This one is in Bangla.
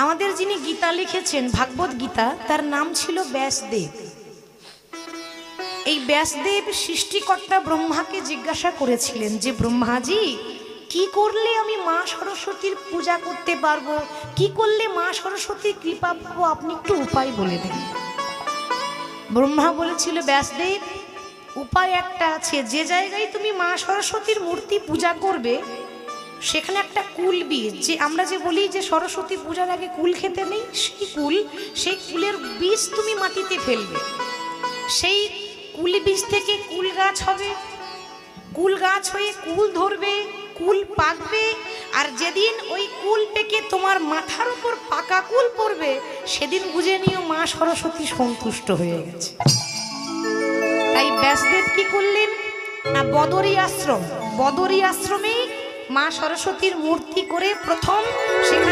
আমাদের যিনি গীতা লিখেছেন ভাগবত গীতা, তার নাম ছিল ব্যাসদেব। এই ব্যাসদেব সৃষ্টিকর্তা ব্রহ্মাকে জিজ্ঞাসা করেছিলেন যে ব্রহ্মাজি, কি করলে আমি মা সরস্বতীর পূজা করতে পারবো, কি করলে মা সরস্বতীর কৃপা পাবো, আপনি একটু উপায় বলে দেন। ব্রহ্মা বলেছিল, ব্যাসদেব উপায় একটা আছে, যে জায়গায় তুমি মা সরস্বতীর মূর্তি পূজা করবে সেখানে একটা কুল বীজ, যে আমরা যে বলি যে সরস্বতী পূজার আগে কুল খেতে নেই, সেই কুলের বীজ তুমি মাটিতে ফেলবে। সেই কুল বীজ থেকে কুল গাছ হবে, কুল গাছ হয়ে কুল ধরবে, কুল পাকবে, আর যেদিন ওই কুল পেকে তোমার মাথার উপর পাকা কুল পড়বে সেদিন বুঝে নিও মা সরস্বতী সন্তুষ্ট হয়ে গেছে। তাই ব্যাসদেব কি করলেন না, বদরী আশ্রমেই মা সরস্বতীর মূর্তি করে প্রথম সেখানে